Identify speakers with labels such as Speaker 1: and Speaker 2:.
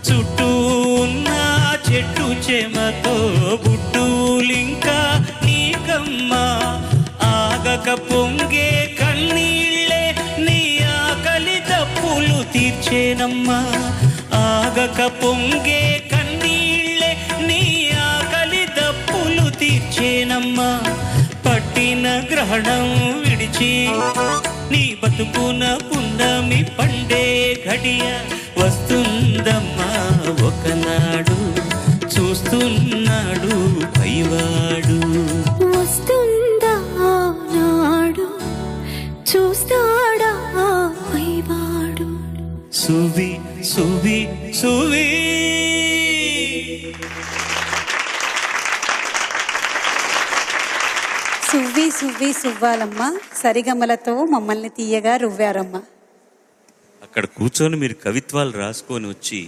Speaker 1: చుట్టూ ఉన్న చెట్టు చెమతో బుట్టూలింకా నీకమ్మా ఆగక పొంగే కన్నీళ్ళే నీ ఆకలి తప్పులు తీర్చేనమ్మా ఆగక పొంగే కన్నీళ్ళే నీ ఆకలి తప్పులు తీర్చేనమ్మా పట్టిన గ్రహణం విడిచి నీ బతుకున పున్నమి పండే ఘడియ వస్తుందమ్మా ఒకనాడు చూస్తున్నాడు పైవాడు
Speaker 2: వస్తుందా నాడు చూస్తాడా పైవాడు
Speaker 1: సువి సువి సువి
Speaker 3: సువ్వి సువ్వి సువ్వాలమ్మ సరిగమలతో మమ్మల్ని తీయగా రువ్వారమ్మ.
Speaker 1: అక్కడ కూర్చొని మీరు కవిత్వాలు రాసుకొని వచ్చి